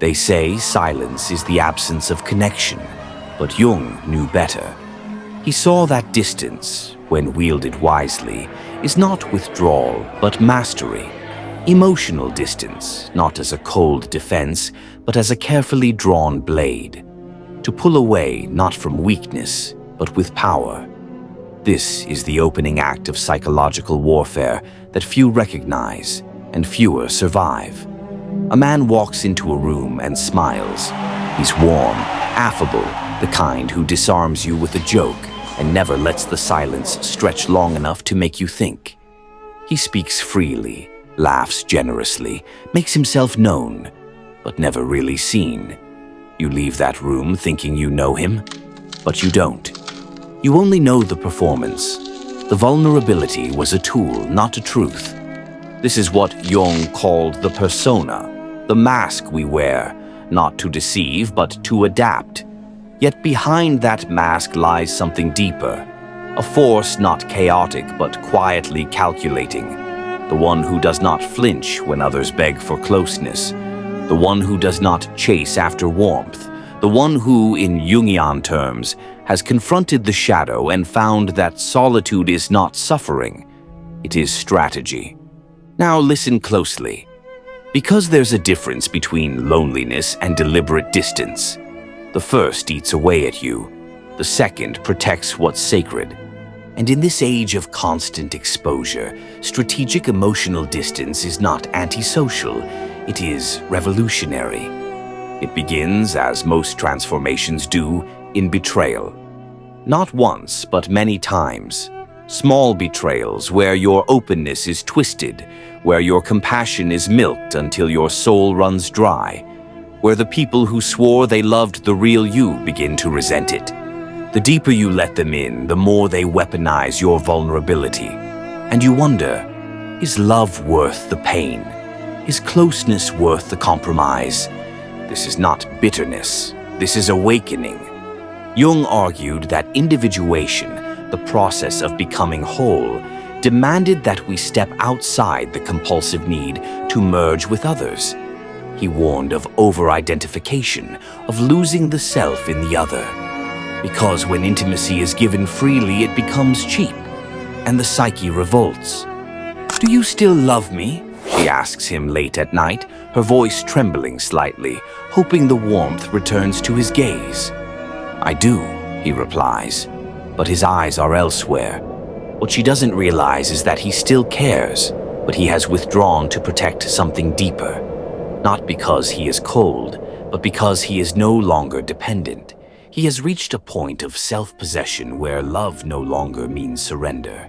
They say silence is the absence of connection, but Jung knew better. He saw that distance, when wielded wisely, is not withdrawal, but mastery. Emotional distance, not as a cold defense, but as a carefully drawn blade. To pull away not from weakness, but with power. This is the opening act of psychological warfare that few recognize and fewer survive. A man walks into a room and smiles. He's warm, affable, the kind who disarms you with a joke and never lets the silence stretch long enough to make you think. He speaks freely, laughs generously, makes himself known, but never really seen. You leave that room thinking you know him, but you don't. You only know the performance. The vulnerability was a tool, not a truth. This is what Jung called the persona, the mask we wear, not to deceive, but to adapt. Yet behind that mask lies something deeper, a force not chaotic, but quietly calculating. The one who does not flinch when others beg for closeness. The one who does not chase after warmth. The one who, in Jungian terms, has confronted the shadow and found that solitude is not suffering, it is strategy. Now listen closely. Because there's a difference between loneliness and deliberate distance. The first eats away at you. The second protects what's sacred. And in this age of constant exposure, strategic emotional distance is not antisocial, it is revolutionary. It begins, as most transformations do, in betrayal. Not once, but many times. Small betrayals where your openness is twisted, where your compassion is milked until your soul runs dry, where the people who swore they loved the real you begin to resent it. The deeper you let them in, the more they weaponize your vulnerability. And you wonder, is love worth the pain? Is closeness worth the compromise? This is not bitterness, this is awakening. Jung argued that individuation, the process of becoming whole, demanded that we step outside the compulsive need to merge with others. He warned of over-identification, of losing the self in the other. Because when intimacy is given freely, it becomes cheap, and the psyche revolts. "Do you still love me?" she asks him late at night, her voice trembling slightly, hoping the warmth returns to his gaze. "I do," he replies, but his eyes are elsewhere. What she doesn't realize is that he still cares, but he has withdrawn to protect something deeper. Not because he is cold, but because he is no longer dependent. He has reached a point of self-possession where love no longer means surrender,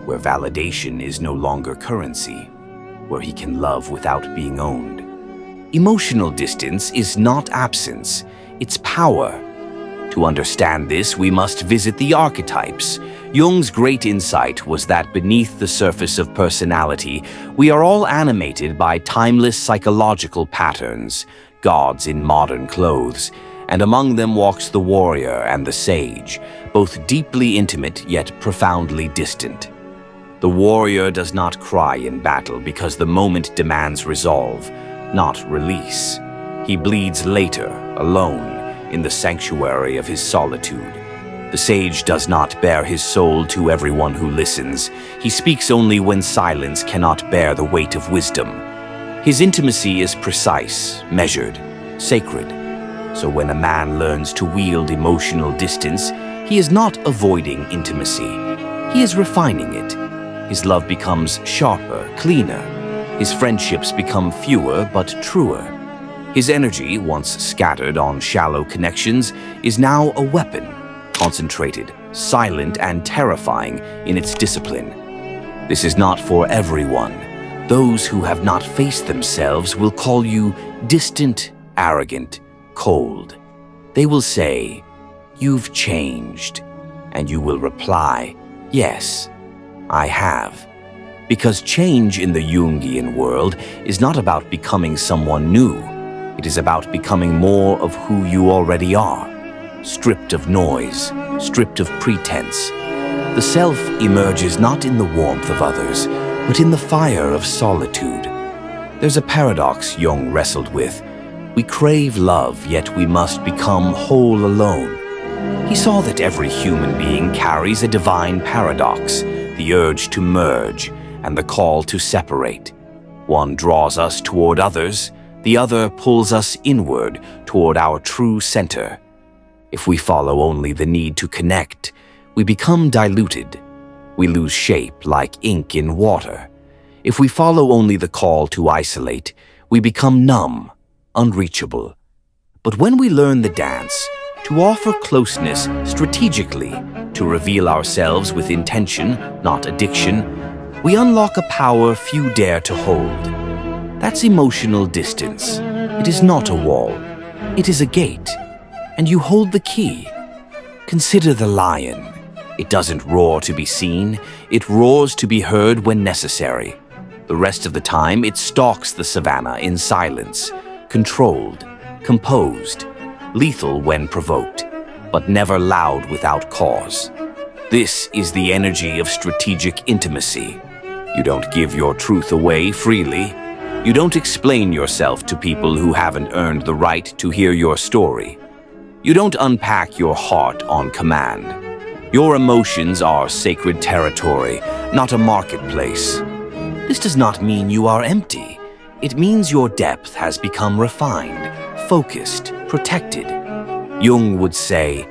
where validation is no longer currency, where he can love without being owned. Emotional distance is not absence, it's power. To understand this, we must visit the archetypes. Jung's great insight was that beneath the surface of personality, we are all animated by timeless psychological patterns, gods in modern clothes, and among them walks the warrior and the sage, both deeply intimate yet profoundly distant. The warrior does not cry in battle because the moment demands resolve, not release. He bleeds later, alone, in the sanctuary of his solitude. The sage does not bare his soul to everyone who listens. He speaks only when silence cannot bear the weight of wisdom. His intimacy is precise, measured, sacred. So when a man learns to wield emotional distance, he is not avoiding intimacy. He is refining it. His love becomes sharper, cleaner. His friendships become fewer but truer. His energy, once scattered on shallow connections, is now a weapon, concentrated, silent, and terrifying in its discipline. This is not for everyone. Those who have not faced themselves will call you distant, arrogant, cold. They will say, "You've changed," and you will reply, "Yes, I have." Because change in the Jungian world is not about becoming someone new. It is about becoming more of who you already are, stripped of noise, stripped of pretense. The self emerges not in the warmth of others, but in the fire of solitude. There's a paradox Jung wrestled with. We crave love, yet we must become whole alone. He saw that every human being carries a divine paradox, the urge to merge and the call to separate. One draws us toward others, the other pulls us inward toward our true center. If we follow only the need to connect, we become diluted. We lose shape like ink in water. If we follow only the call to isolate, we become numb, unreachable. But when we learn the dance, to offer closeness strategically, to reveal ourselves with intention, not addiction, we unlock a power few dare to hold. That's emotional distance. It is not a wall. It is a gate. And you hold the key. Consider the lion. It doesn't roar to be seen. It roars to be heard when necessary. The rest of the time, it stalks the savannah in silence, controlled, composed, lethal when provoked, but never loud without cause. This is the energy of strategic intimacy. You don't give your truth away freely. You don't explain yourself to people who haven't earned the right to hear your story. You don't unpack your heart on command. Your emotions are sacred territory, not a marketplace. This does not mean you are empty. It means your depth has become refined, focused, protected. Jung would say,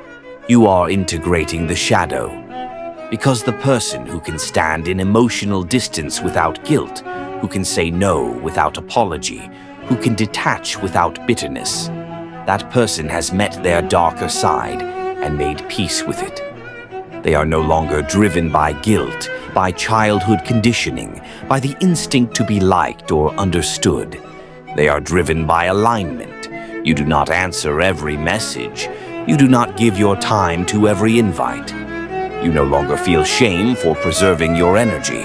you are integrating the shadow. Because the person who can stand in emotional distance without guilt, who can say no without apology, who can detach without bitterness, that person has met their darker side and made peace with it. They are no longer driven by guilt, by childhood conditioning, by the instinct to be liked or understood. They are driven by alignment. You do not answer every message. You do not give your time to every invite. You no longer feel shame for preserving your energy.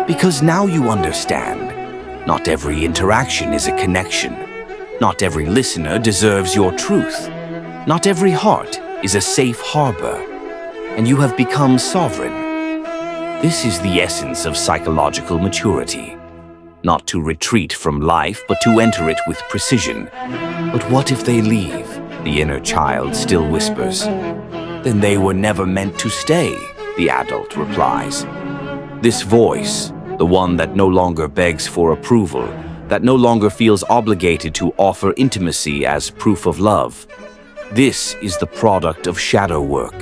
Because now you understand, not every interaction is a connection. Not every listener deserves your truth. Not every heart is a safe harbor. And you have become sovereign. This is the essence of psychological maturity. Not to retreat from life, but to enter it with precision. But what if they leave? The inner child still whispers. Then they were never meant to stay, the adult replies. This voice, the one that no longer begs for approval, that no longer feels obligated to offer intimacy as proof of love, this is the product of shadow work.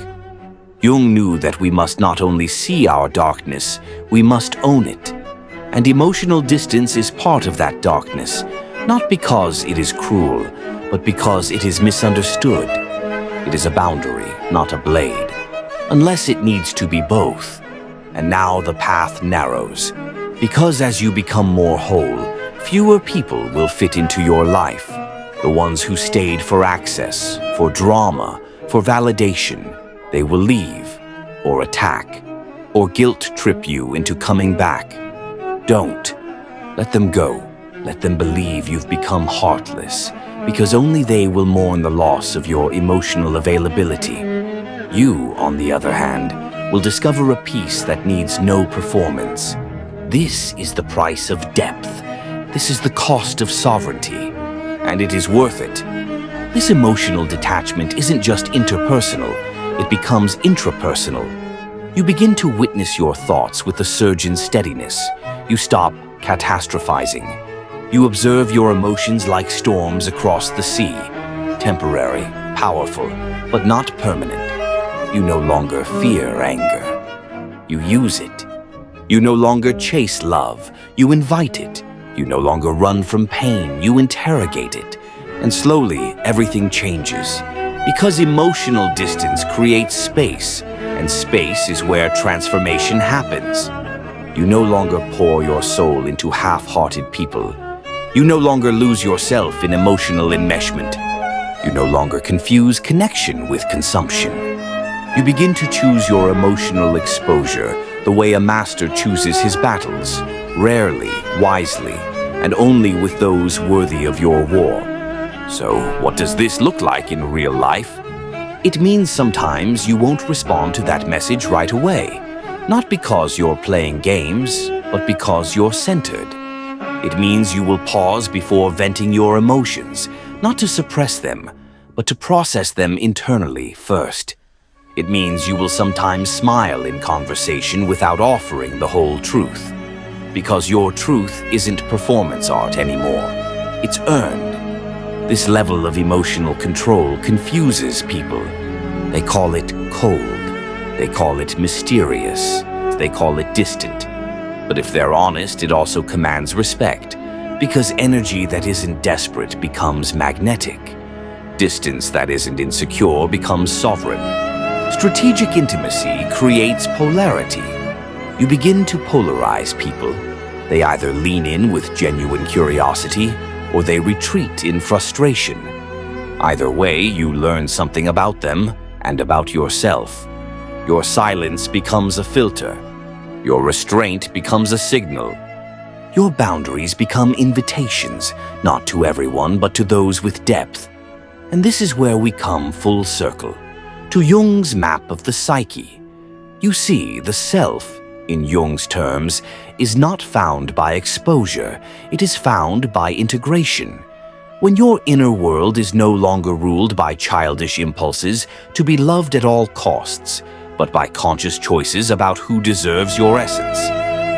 Jung knew that we must not only see our darkness, we must own it. And emotional distance is part of that darkness, not because it is cruel, but because it is misunderstood. It is a boundary, not a blade, unless it needs to be both. And now the path narrows, because as you become more whole, fewer people will fit into your life. The ones who stayed for access, for drama, for validation, they will leave, or attack, or guilt trip you into coming back. Don't. Let them go. Let them believe you've become heartless, because only they will mourn the loss of your emotional availability. You, on the other hand, will discover a peace that needs no performance. This is the price of depth. This is the cost of sovereignty. And it is worth it. This emotional detachment isn't just interpersonal, it becomes intrapersonal. You begin to witness your thoughts with a surgeon's steadiness. You stop catastrophizing. You observe your emotions like storms across the sea, temporary, powerful, but not permanent. You no longer fear anger. You use it. You no longer chase love. You invite it. You no longer run from pain. You interrogate it. And slowly, everything changes. Because emotional distance creates space, and space is where transformation happens. You no longer pour your soul into half-hearted people. You no longer lose yourself in emotional enmeshment. You no longer confuse connection with consumption. You begin to choose your emotional exposure the way a master chooses his battles, rarely, wisely, and only with those worthy of your war. So, what does this look like in real life? It means sometimes you won't respond to that message right away. Not because you're playing games, but because you're centered. It means you will pause before venting your emotions, not to suppress them, but to process them internally first. It means you will sometimes smile in conversation without offering the whole truth, because your truth isn't performance art anymore. It's earned. This level of emotional control confuses people. They call it cold. They call it mysterious. They call it distant. But if they're honest, it also commands respect, because energy that isn't desperate becomes magnetic. Distance that isn't insecure becomes sovereign. Strategic intimacy creates polarity. You begin to polarize people. They either lean in with genuine curiosity, or they retreat in frustration. Either way, you learn something about them and about yourself. Your silence becomes a filter. Your restraint becomes a signal. Your boundaries become invitations, not to everyone, but to those with depth. And this is where we come full circle, to Jung's map of the psyche. You see, the self, in Jung's terms, is not found by exposure, it is found by integration. When your inner world is no longer ruled by childish impulses to be loved at all costs, but by conscious choices about who deserves your essence.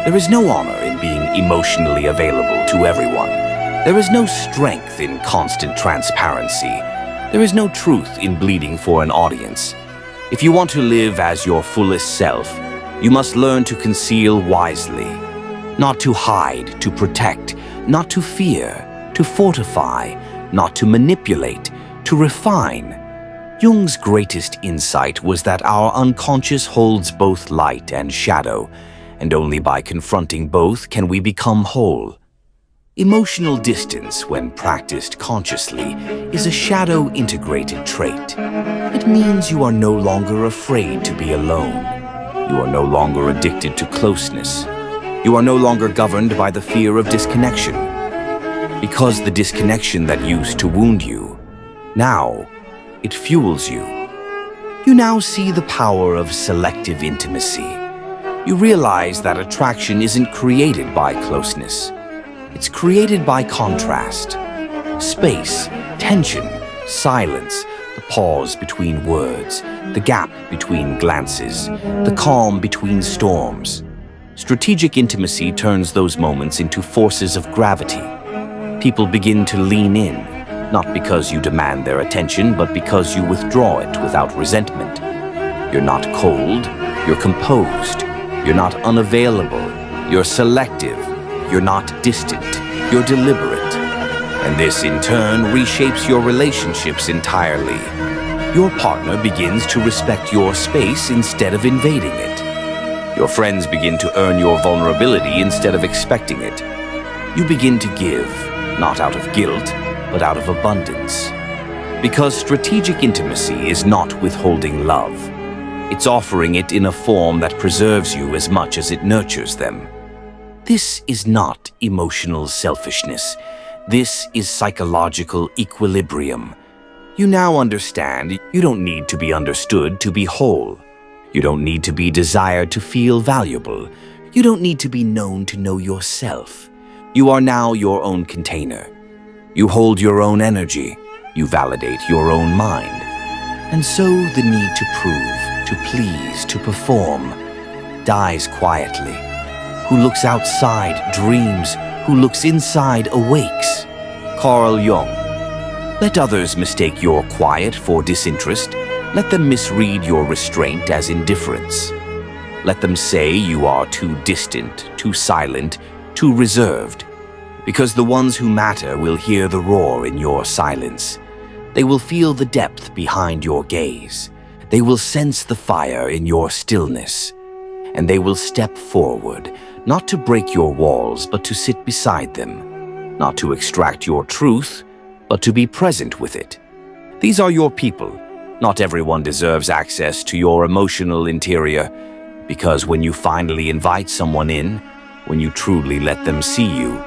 There is no honor in being emotionally available to everyone. There is no strength in constant transparency. There is no truth in bleeding for an audience. If you want to live as your fullest self, you must learn to conceal wisely. Not to hide, to protect, not to fear, to fortify, not to manipulate, to refine. Jung's greatest insight was that our unconscious holds both light and shadow, and only by confronting both can we become whole. Emotional distance, when practiced consciously, is a shadow-integrated trait. It means you are no longer afraid to be alone. You are no longer addicted to closeness. You are no longer governed by the fear of disconnection. Because the disconnection that used to wound you, now it fuels you. You now see the power of selective intimacy. You realize that attraction isn't created by closeness. It's created by contrast. Space, tension, silence, the pause between words, the gap between glances, the calm between storms. Strategic intimacy turns those moments into forces of gravity. People begin to lean in, not because you demand their attention, but because you withdraw it without resentment. You're not cold, you're composed. You're not unavailable, you're selective. You're not distant, you're deliberate. And this, in turn, reshapes your relationships entirely. Your partner begins to respect your space instead of invading it. Your friends begin to earn your vulnerability instead of expecting it. You begin to give, not out of guilt, but out of abundance. Because strategic intimacy is not withholding love. It's offering it in a form that preserves you as much as it nurtures them. This is not emotional selfishness. This is psychological equilibrium. You now understand you don't need to be understood to be whole. You don't need to be desired to feel valuable. You don't need to be known to know yourself. You are now your own container. You hold your own energy. You validate your own mind. And so the need to prove, to please, to perform dies quietly. Who looks outside dreams, who looks inside awakes. Carl Jung. Let others mistake your quiet for disinterest. Let them misread your restraint as indifference. Let them say you are too distant, too silent, too reserved. Because the ones who matter will hear the roar in your silence. They will feel the depth behind your gaze. They will sense the fire in your stillness. And they will step forward, not to break your walls, but to sit beside them. Not to extract your truth, but to be present with it. These are your people. Not everyone deserves access to your emotional interior, because when you finally invite someone in, when you truly let them see you,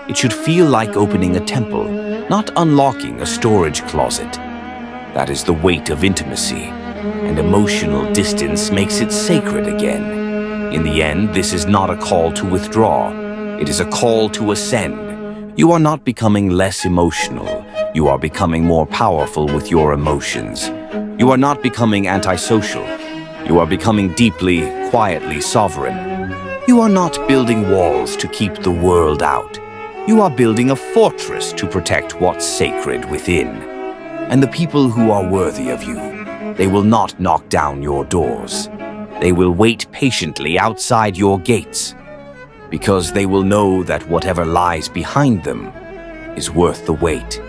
it should feel like opening a temple, not unlocking a storage closet. That is the weight of intimacy, and emotional distance makes it sacred again. In the end, this is not a call to withdraw. It is a call to ascend. You are not becoming less emotional. You are becoming more powerful with your emotions. You are not becoming antisocial. You are becoming deeply, quietly sovereign. You are not building walls to keep the world out. You are building a fortress to protect what's sacred within. And the people who are worthy of you, they will not knock down your doors. They will wait patiently outside your gates, because they will know that whatever lies behind them is worth the wait.